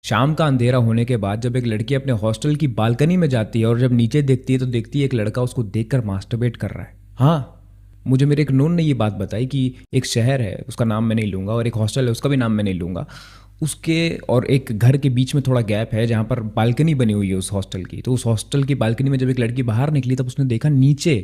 शाम का अंधेरा होने के बाद जब एक लड़की अपने हॉस्टल की बालकनी में जाती है और जब नीचे देखती है तो देखती है एक लड़का उसको देखकर मास्टरबेट कर रहा है। हाँ, मुझे मेरे एक नोन ने ये बात बताई कि एक शहर है, उसका नाम मैं नहीं लूँगा, और एक हॉस्टल है, उसका भी नाम मैं नहीं लूँगा, उसके और एक घर के बीच में थोड़ा गैप है जहाँ पर बालकनी बनी हुई है उस हॉस्टल की। तो उस हॉस्टल की बालकनी में जब एक लड़की बाहर निकली तब उसने देखा नीचे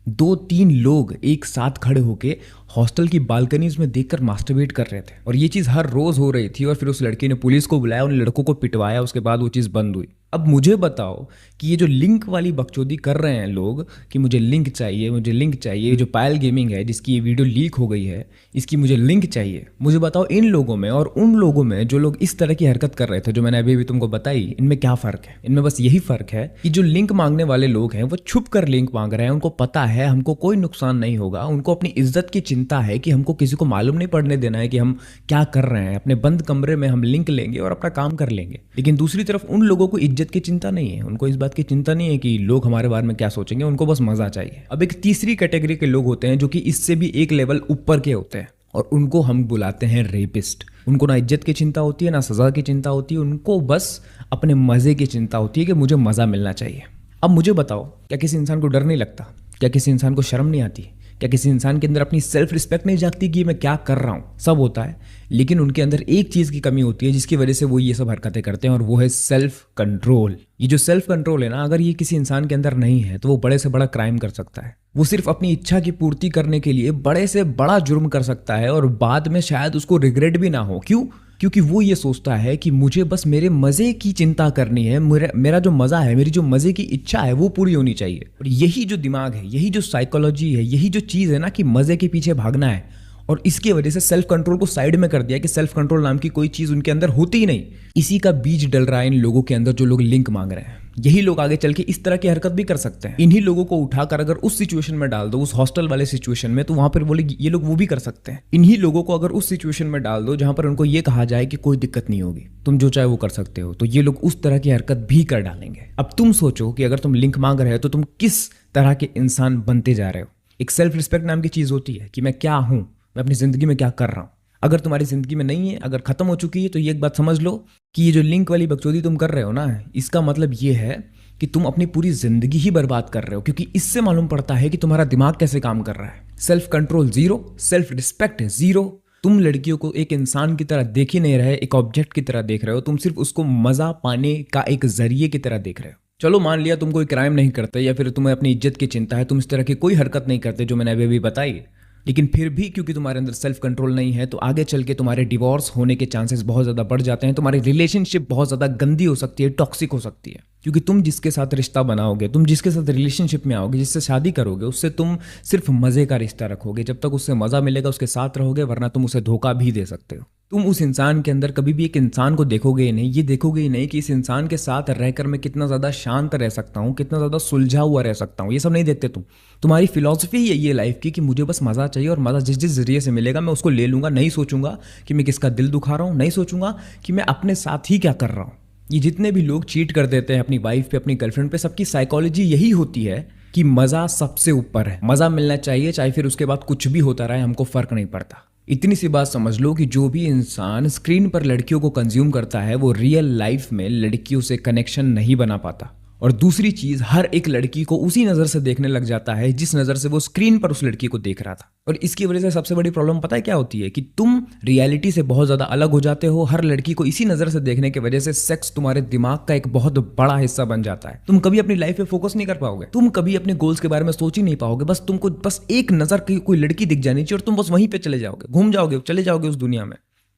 2-3 लोग एक साथ खड़े होके हॉस्टल की बालकनीज में देखकर मास्टरबेट कर रहे थे, और ये चीज़ हर रोज़ हो रही थी। और फिर उस लड़की ने पुलिस को बुलाया, उन लड़कों को पिटवाया, उसके बाद वो चीज़ बंद हुई। अब मुझे बताओ कि ये जो लिंक वाली बकचोदी कर रहे हैं लोग कि मुझे लिंक चाहिए, मुझे लिंक चाहिए, ये जो पायल गेमिंग है जिसकी ये वीडियो लीक हो गई है, इसकी मुझे लिंक चाहिए, मुझे बताओ इन लोगों में और उन लोगों में जो लोग इस तरह की हरकत कर रहे थे जो मैंने अभी भी तुमको बताई, इनमें क्या फ़र्क है? इनमें बस यही फ़र्क है कि जो लिंक मांगने वाले लोग हैं वो छुप कर लिंक मांग रहे हैं, उनको पता है हमको कोई नुकसान नहीं होगा, उनको अपनी इज्जत की चिंता है कि हमको किसी को मालूम नहीं पड़ने देना है कि हम क्या कर रहे हैं, अपने बंद कमरे में हम लिंक लेंगे और अपना काम कर लेंगे। लेकिन दूसरी तरफ उन लोगों को इज्जत की चिंता नहीं है, उनको इस बात की चिंता नहीं है कि लोग हमारे बारे में क्या सोचेंगे, उनको बस मजा चाहिए। अब एक तीसरी कैटेगरी के लोग होते हैं जो कि इससे भी एक लेवल ऊपर के होते हैं, और उनको हम बुलाते हैं रेपिस्ट। उनको ना इज्जत की चिंता होती है, ना सजा की चिंता होती है, उनको बस अपने मजे की चिंता होती है कि मुझे मजा मिलना चाहिए। अब मुझे बताओ, क्या किसी इंसान को डर नहीं लगता? क्या किसी इंसान को शर्म नहीं आती? क्या किसी इंसान के अंदर अपनी सेल्फ रिस्पेक्ट नहीं जागती कि मैं क्या कर रहा हूँ? सब होता है, लेकिन उनके अंदर एक चीज़ की कमी होती है जिसकी वजह से वो ये सब हरकतें करते हैं, और वो है सेल्फ कंट्रोल। ये जो सेल्फ कंट्रोल है ना, अगर ये किसी इंसान के अंदर नहीं है तो वो बड़े से बड़ा क्राइम कर सकता है। वो सिर्फ अपनी इच्छा की पूर्ति करने के लिए बड़े से बड़ा जुर्म कर सकता है, और बाद में शायद उसको रिग्रेट भी ना हो। क्यों? क्योंकि वो ये सोचता है कि मुझे बस मेरे मज़े की चिंता करनी है, मेरा जो मज़ा है, मेरी जो मज़े की इच्छा है वो पूरी होनी चाहिए। और यही जो दिमाग है, यही जो साइकोलॉजी है, यही जो चीज़ है ना कि मज़े के पीछे भागना है, और इसकी वजह से सेल्फ कंट्रोल को साइड में कर दिया कि सेल्फ कंट्रोल नाम की कोई चीज़ उनके अंदर होती ही नहीं। इसी का बीज डल रहा है इन लोगों के अंदर जो लोग लिंक मांग रहे हैं। यही लोग आगे चल के इस तरह की हरकत भी कर सकते हैं। इन्हीं लोगों को उठाकर अगर उस सिचुएशन में डाल दो, उस हॉस्टल वाले सिचुएशन में, तो वहां पर बोले ये लोग वो भी कर सकते हैं। इन्हीं लोगों को अगर उस सिचुएशन में डाल दो जहां पर उनको ये कहा जाए कि कोई दिक्कत नहीं होगी, तुम जो चाहे वो कर सकते हो, तो ये लोग उस तरह की हरकत भी कर डालेंगे। अब तुम सोचो कि अगर तुम लिंक मांग रहे हो तो तुम किस तरह के इंसान बनते जा रहे हो। एक सेल्फ रिस्पेक्ट नाम की चीज़ होती है कि मैं क्या हूं, मैं अपनी ज़िंदगी में क्या कर रहा हूं। अगर तुम्हारी ज़िंदगी में नहीं है, अगर ख़त्म हो चुकी है, तो ये एक बात समझ लो कि ये जो लिंक वाली बकचोदी तुम कर रहे हो ना, इसका मतलब ये है कि तुम अपनी पूरी ज़िंदगी ही बर्बाद कर रहे हो, क्योंकि इससे मालूम पड़ता है कि तुम्हारा दिमाग कैसे काम कर रहा है। Self control zero, self respect zero. तुम लड़कियों को एक इंसान की तरह देख ही नहीं रहे, एक ऑब्जेक्ट की तरह देख रहे हो। तुम सिर्फ उसको मज़ा पाने का एक जरिए की तरह देख रहे हो। चलो मान लिया तुम कोई क्राइम नहीं करते, या फिर तुम्हें अपनी इज्जत की चिंता है, तुम इस तरह की कोई हरकत नहीं करते जो मैंने अभी अभी बताई, लेकिन फिर भी क्योंकि तुम्हारे अंदर सेल्फ कंट्रोल नहीं है, तो आगे चल के तुम्हारे डिवोर्स होने के चांसेस बहुत ज़्यादा बढ़ जाते हैं। तुम्हारी रिलेशनशिप बहुत ज़्यादा गंदी हो सकती है, टॉक्सिक हो सकती है, क्योंकि तुम जिसके साथ रिश्ता बनाओगे, तुम जिसके साथ रिलेशनशिप में आओगे, जिससे शादी करोगे, उससे तुम सिर्फ मज़े का रिश्ता रखोगे। जब तक उससे मज़ा मिलेगा उसके साथ रहोगे, वरना तुम उसे धोखा भी दे सकते हो। तुम उस इंसान के अंदर कभी भी एक इंसान को देखोगे ही नहीं, ये देखोगे ही नहीं कि इस इंसान के साथ रहकर मैं कितना ज़्यादा शांत रह सकता हूँ, कितना ज़्यादा सुलझा हुआ रह सकता हूँ। ये सब नहीं देखते तुम। तुम्हारी फिलॉसफी यही है लाइफ की कि मुझे बस मज़ा चाहिए, और मज़ा जिस जिस जरिए से मिलेगा मैं उसको ले लूँगा। नहीं सोचूंगा कि मैं किसका दिल दुखा रहा हूँ, नहीं सोचूंगा कि मैं अपने साथ ही क्या कर रहा हूँ। ये जितने भी लोग चीट कर देते हैं अपनी वाइफ पे, अपनी गर्लफ्रेंड पे, सबकी साइकोलॉजी यही होती है कि मज़ा सबसे ऊपर है, मज़ा मिलना चाहिए, चाहे फिर उसके बाद कुछ भी होता रहे, हमको फ़र्क नहीं पड़ता। इतनी सी बात समझ लो कि जो भी इंसान स्क्रीन पर लड़कियों को कंज्यूम करता है वो रियल लाइफ में लड़कियों से कनेक्शन नहीं बना पाता। और दूसरी चीज़, हर एक लड़की को उसी नज़र से देखने लग जाता है जिस नज़र से वो स्क्रीन पर उस लड़की को देख रहा था। और इसकी वजह से सबसे बड़ी प्रॉब्लम पता है क्या होती है? कि तुम रियलिटी से बहुत ज़्यादा अलग हो जाते हो। हर लड़की को इसी नज़र से देखने की वजह से सेक्स तुम्हारे दिमाग का एक बहुत बड़ा हिस्सा बन जाता है। तुम कभी अपनी लाइफ पे फोकस नहीं कर पाओगे, तुम कभी अपने गोल्स के बारे में सोच ही नहीं पाओगे। बस तुमको बस एक नज़र की कोई लड़की दिख जानी चाहिए और तुम बस वहीं पर चले जाओगे, घूम जाओगे, चले जाओगे उस दुनिया में।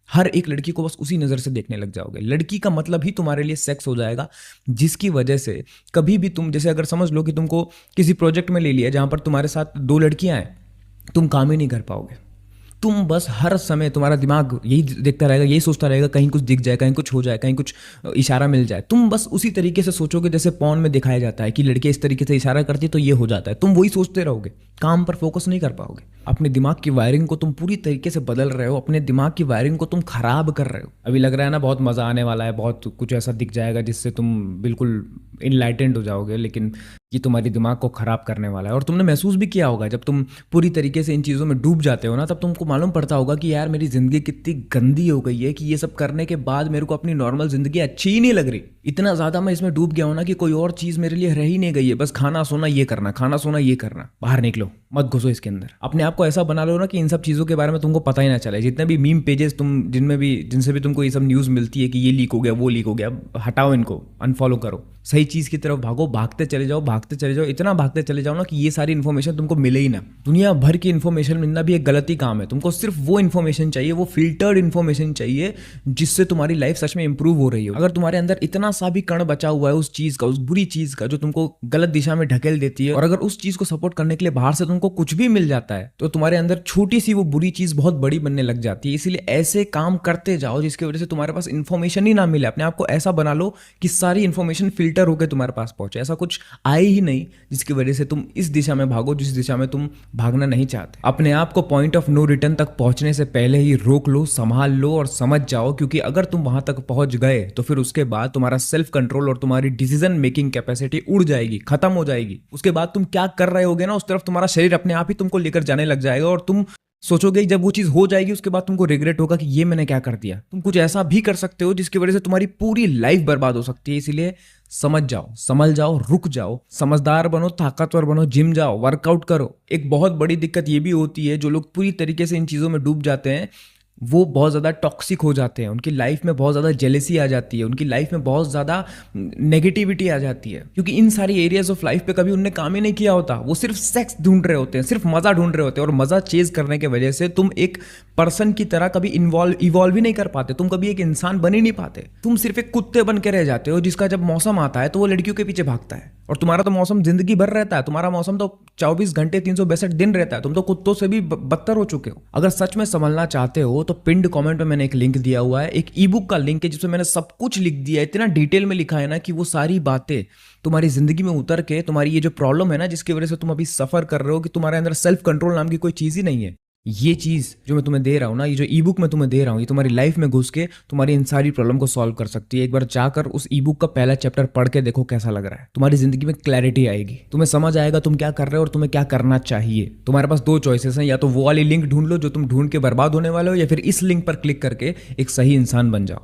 हर एक लड़की को बस उसी नज़र से देखने लग जाओगे। लड़की का मतलब ही तुम्हारे लिए सेक्स हो जाएगा, जिसकी वजह से कभी भी तुम, जैसे अगर समझ लो कि तुमको किसी प्रोजेक्ट में ले लिया जहाँ पर तुम्हारे साथ 2 लड़कियाँ हैं, तुम काम ही नहीं कर पाओगे। तुम बस हर समय तुम्हारा दिमाग यही देखता रहेगा, यही सोचता रहेगा कहीं कुछ दिख जाए, कहीं कुछ हो जाए, कहीं कुछ इशारा मिल जाए। तुम बस उसी तरीके से सोचोगे जैसे पॉर्न में दिखाया जाता है कि लड़के इस तरीके से इशारा करती है तो ये हो जाता है। तुम वही सोचते रहोगे, काम पर फोकस नहीं कर पाओगे। अपने दिमाग की वायरिंग को तुम पूरी तरीके से बदल रहे हो, अपने दिमाग की वायरिंग को तुम खराब कर रहे हो। अभी लग रहा है ना बहुत मज़ा आने वाला है, बहुत कुछ ऐसा दिख जाएगा जिससे तुम बिल्कुल इनलाइटेंड हो जाओगे, लेकिन ये तुम्हारे दिमाग को ख़राब करने वाला है। और तुमने महसूस भी किया होगा, जब तुम पूरी तरीके से इन चीज़ों में डूब जाते हो ना, तब तुमको मालूम पड़ता होगा कि यार मेरी ज़िंदगी कितनी गंदी हो गई है कि ये सब करने के बाद मेरे को अपनी नॉर्मल ज़िंदगी अच्छी ही नहीं लग रही। इतना ज़्यादा मैं इसमें डूब गया हूँ ना कि कोई और चीज़ मेरे लिए रह ही नहीं गई है। बस खाना सोना ये करना, खाना सोना ये करना। बाहर निकलो, मत घुसो इसके अंदर। अपने आप को ऐसा बना लो ना कि इन सब चीज़ों के बारे में तुमको पता ही ना चले। जितने भी मीम पेजेस तुम जिनसे भी तुमको ये सब न्यूज़ मिलती है कि ये लीक हो गया, वो लीक हो गया, हटाओ इनको, अनफॉलो करो। सही चीज़ की तरफ भागो, भागते चले जाओ, भागते चले जाओ, इतना भागते चले जाओ ना कि ये सारी इन्फॉर्मेशन तुमको मिले ही ना। दुनिया भर की इन्फॉर्मेशन मिलना भी एक गलती काम है। तुमको सिर्फ वो इन्फॉर्मेशन चाहिए, वो फिल्टर्ड इन्फॉर्मेशन चाहिए जिससे तुम्हारी लाइफ सच में इंप्रूव हो रही हो। अगर तुम्हारे अंदर इतना सा भी कण बचा हुआ है उस चीज़ का, उस बुरी चीज़ का जो तुमको गलत दिशा में ढकेल देती है, और अगर उस चीज़ को सपोर्ट करने के लिए बाहर से तुमको कुछ भी मिल जाता है, तो तुम्हारे अंदर छोटी सी वो बुरी चीज़ बहुत बड़ी बनने लग जाती है। इसीलिए ऐसे काम करते जाओ जिसकी वजह से तुम्हारे पास इन्फॉर्मेशन ही ना मिले। अपने आप को ऐसा बना लो कि सारी इन्फॉर्मेशन फिल्टर होकर तुम्हारे पास पहुंचे। ऐसा कुछ आए ही नहीं जिसकी वजह से तुम इस दिशा में भागो जिस दिशा में तुम भागना नहीं चाहते। अपने आप को पॉइंट ऑफ नो रिटर्न तक पहुंचने से पहले ही रोक लो, संभाल लो और समझ जाओ, क्योंकि अगर तुम वहां तक पहुंच गए तो फिर उसके बाद तुम्हारा सेल्फ कंट्रोल और तुम्हारी डिसीजन मेकिंग कैपेसिटी उड़ जाएगी, खत्म हो जाएगी। उसके बाद तुम क्या कर रहे होगे ना, उस तरफ तुम्हारा शरीर अपने आप ही तुमको लेकर जाने लग जाएगा, और तुम सोचोगे जब वो चीज़ हो जाएगी उसके बाद तुमको रिग्रेट होगा कि ये मैंने क्या कर दिया। तुम कुछ ऐसा भी कर सकते हो जिसकी वजह से तुम्हारी पूरी लाइफ बर्बाद हो सकती है। इसीलिए समझ जाओ, संभल जाओ, रुक जाओ, समझदार बनो, ताकतवर बनो, जिम जाओ, वर्कआउट करो। एक बहुत बड़ी दिक्कत ये भी होती है, जो लोग पूरी तरीके से इन चीज़ों में डूब जाते हैं वो बहुत ज़्यादा टॉक्सिक हो जाते हैं। उनकी लाइफ में बहुत ज़्यादा जेलेसी आ जाती है, उनकी लाइफ में बहुत ज़्यादा नेगेटिविटी आ जाती है, क्योंकि इन सारी एरियाज ऑफ लाइफ पे कभी उनने काम ही नहीं किया होता। वो सिर्फ सेक्स ढूंढ रहे होते हैं, सिर्फ मज़ा ढूंढ रहे होते हैं, और मज़ा चेज करने की वजह से तुम एक पर्सन की तरह कभी इवॉल्व ही नहीं कर पाते। तुम कभी एक इंसान बन ही नहीं पाते। तुम सिर्फ एक कुत्ते बन के रह जाते हो जिसका जब मौसम आता है तो वो लड़कियों के पीछे भागता है, और तुम्हारा तो मौसम जिंदगी भर रहता है। तुम्हारा मौसम तो 24 घंटे 362 दिन रहता है। तुम तो कुत्तों से भी बदतर हो चुके हो। अगर सच में संभलना चाहते हो तो पिंड कमेंट में मैंने एक लिंक दिया हुआ है, एक ई बुक का लिंक है जिसमें मैंने सब कुछ लिख दिया है। इतना डिटेल में लिखा है ना कि वो सारी बातें तुम्हारी जिंदगी में उतर के तुम्हारी ये जो प्रॉब्लम है ना जिसकी वजह से तुम अभी सफर कर रहे हो कि तुम्हारे अंदर सेल्फ कंट्रोल नाम की कोई चीज़ ही नहीं है, ये चीज़ जो मैं तुम्हें दे रहा हूँ ना, ये जो ई बुक मैं तुम्हें दे रहा हूँ, ये तुम्हारी लाइफ में घुस के तुम्हारी इन सारी प्रॉब्लम को सॉल्व कर सकती है। एक बार जाकर उस ई बुक का पहला चैप्टर पढ़ के देखो कैसा लग रहा है। तुम्हारी जिंदगी में क्लैरिटी आएगी, तुम्हें समझ आएगा तुम क्या कर रहे हो और तुम्हें क्या करना चाहिए। तुम्हारे पास दो चॉइसेस हैं, या तो वो वाली लिंक ढूंढ लो जो तुम ढूंढ के बर्बाद होने वाले हो, या फिर इस लिंक पर क्लिक करके एक सही इंसान बन जाओ।